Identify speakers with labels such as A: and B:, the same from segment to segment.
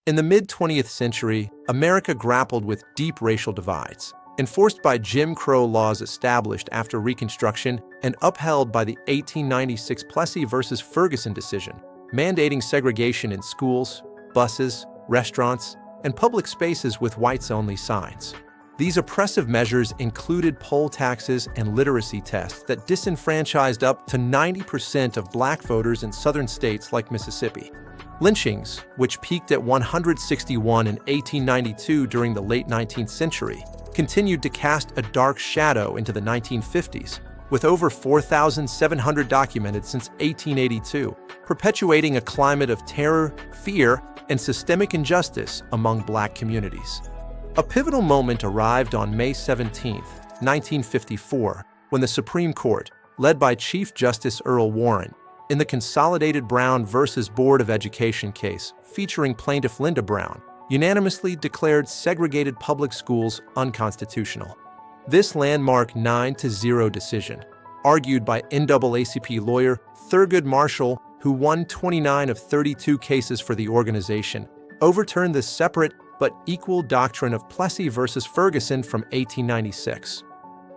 A: In the mid-20th century, America grappled with deep racial divides, enforced by Jim Crow laws established after Reconstruction and upheld by the 1896 Plessy v. Ferguson decision, mandating segregation in schools, buses, restaurants, and public spaces with whites-only signs. These oppressive measures included poll taxes and literacy tests that disenfranchised up to 90% of black voters in southern states like Mississippi. Lynchings, which peaked at 161 in 1892 during the late 19th century, continued to cast a dark shadow into the 1950s, with over 4,700 documented since 1882, perpetuating a climate of terror, fear, and systemic injustice among black communities. A pivotal moment arrived on May 17, 1954, when the Supreme Court, led by Chief Justice Earl Warren, in the Consolidated Brown v. Board of Education case featuring plaintiff Linda Brown, unanimously declared segregated public schools unconstitutional. This landmark 9-0 decision, argued by NAACP lawyer Thurgood Marshall, who won 29 of 32 cases for the organization, overturned the separate but equal doctrine of Plessy v. Ferguson from 1896.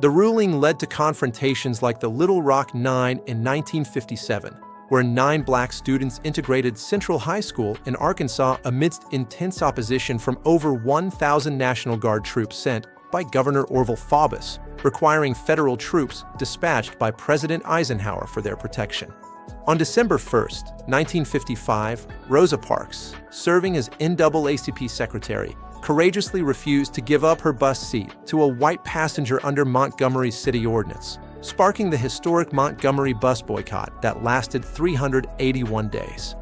A: The ruling led to confrontations like the Little Rock Nine in 1957, where 9 black students integrated Central High School in Arkansas amidst intense opposition from over 1,000 National Guard troops sent by Governor Orville Faubus, requiring federal troops dispatched by President Eisenhower for their protection. On December 1, 1955, Rosa Parks, serving as NAACP secretary, courageously refused to give up her bus seat to a white passenger under Montgomery's city ordinance, sparking the historic Montgomery bus boycott that lasted 381 days.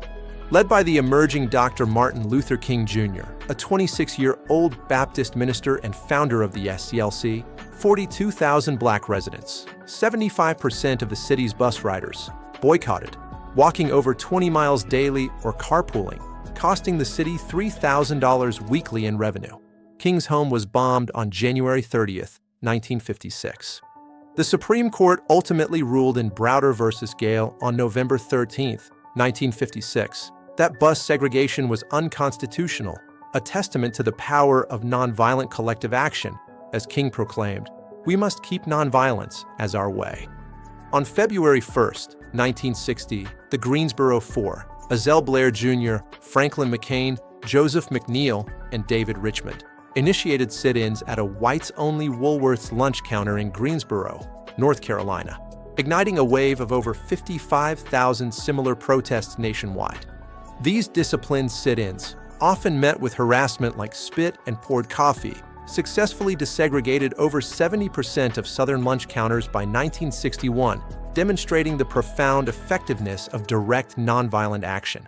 A: Led by the emerging Dr. Martin Luther King Jr., a 26-year-old Baptist minister and founder of the SCLC, 42,000 black residents, 75% of the city's bus riders, boycotted, walking over 20 miles daily or carpooling, costing the city $3,000 weekly in revenue. King's home was bombed on January 30, 1956. The Supreme Court ultimately ruled in Browder v. Gale on November 13, 1956, that bus segregation was unconstitutional, a testament to the power of nonviolent collective action. As King proclaimed, "We must keep nonviolence as our way." On February 1, 1960, the Greensboro Four, Azell Blair Jr., Franklin McCain, Joseph McNeil, and David Richmond, initiated sit-ins at a whites-only Woolworth's lunch counter in Greensboro, North Carolina, igniting a wave of over 55,000 similar protests nationwide. These disciplined sit-ins, often met with harassment like spit and poured coffee, successfully desegregated over 70% of Southern lunch counters by 1961, demonstrating the profound effectiveness of direct nonviolent action.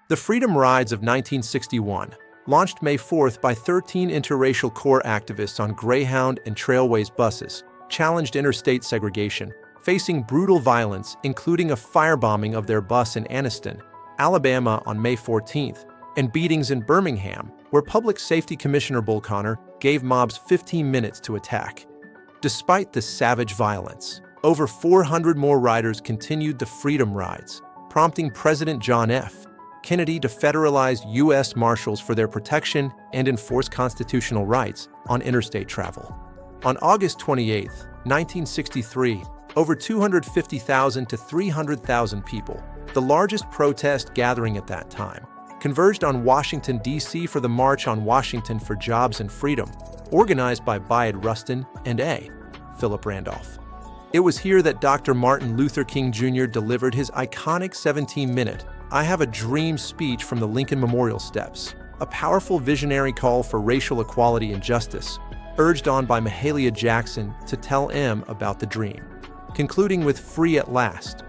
A: The Freedom Rides of 1961, launched May 4 by 13 interracial core activists on Greyhound and Trailways buses, challenged interstate segregation, facing brutal violence including a firebombing of their bus in Anniston, Alabama on May 14th, and beatings in Birmingham, where Public Safety Commissioner Bull Connor gave mobs 15 minutes to attack. Despite the savage violence, over 400 more riders continued the Freedom Rides, prompting President John F. Kennedy to federalize U.S. Marshals for their protection and enforce constitutional rights on interstate travel. On August 28, 1963, over 250,000 to 300,000 people, the largest protest gathering at that time, converged on Washington, D.C. for the March on Washington for Jobs and Freedom, organized by Bayard Rustin and A. Philip Randolph. It was here that Dr. Martin Luther King Jr. delivered his iconic 17-minute "I Have a Dream" speech from the Lincoln Memorial Steps, a powerful visionary call for racial equality and justice, urged on by Mahalia Jackson to tell M about the dream, concluding with "Free at Last."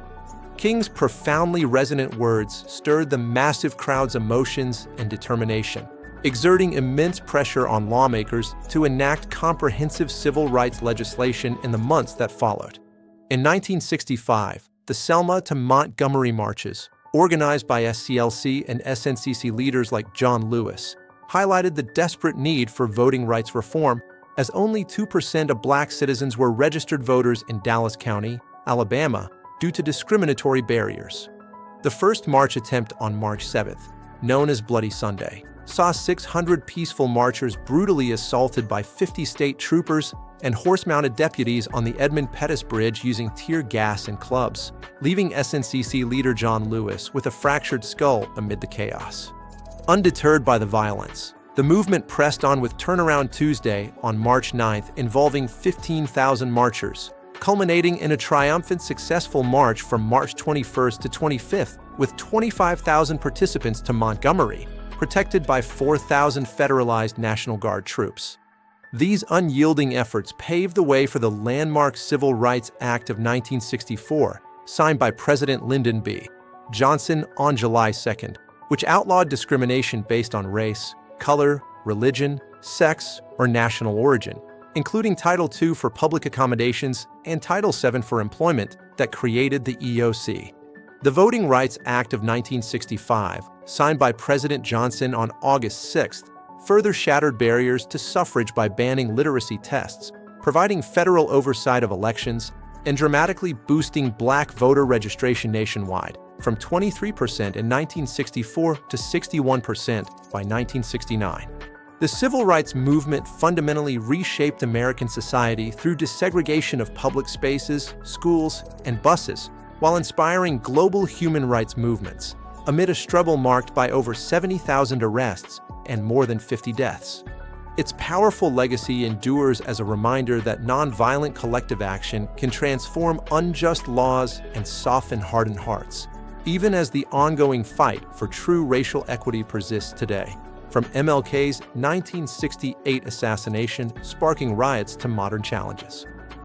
A: King's profoundly resonant words stirred the massive crowd's emotions and determination, exerting immense pressure on lawmakers to enact comprehensive civil rights legislation in the months that followed. In 1965, the Selma to Montgomery marches, organized by SCLC and SNCC leaders like John Lewis, highlighted the desperate need for voting rights reform, as only 2% of black citizens were registered voters in Dallas County, Alabama, due to discriminatory barriers. The first march attempt on March 7th, known as Bloody Sunday, saw 600 peaceful marchers brutally assaulted by 50 state troopers and horse-mounted deputies on the Edmund Pettus Bridge using tear gas and clubs, leaving SNCC leader John Lewis with a fractured skull amid the chaos. Undeterred by the violence, the movement pressed on with Turnaround Tuesday on March 9th involving 15,000 marchers, culminating in a triumphant successful march from March 21st to 25th with 25,000 participants to Montgomery, protected by 4,000 federalized National Guard troops. These unyielding efforts paved the way for the landmark Civil Rights Act of 1964, signed by President Lyndon B. Johnson on July 2nd, which outlawed discrimination based on race, color, religion, sex, or national origin, including Title II for public accommodations and Title VII for employment that created the EOC. The Voting Rights Act of 1965, signed by President Johnson on August 6th, further shattered barriers to suffrage by banning literacy tests, providing federal oversight of elections, and dramatically boosting black voter registration nationwide from 23% in 1964 to 61% by 1969. The civil rights movement fundamentally reshaped American society through desegregation of public spaces, schools, and buses, while inspiring global human rights movements, amid a struggle marked by over 70,000 arrests and more than 50 deaths. Its powerful legacy endures as a reminder that nonviolent collective action can transform unjust laws and soften hardened hearts, even as the ongoing fight for true racial equity persists today, from MLK's 1968 assassination sparking riots to modern challenges.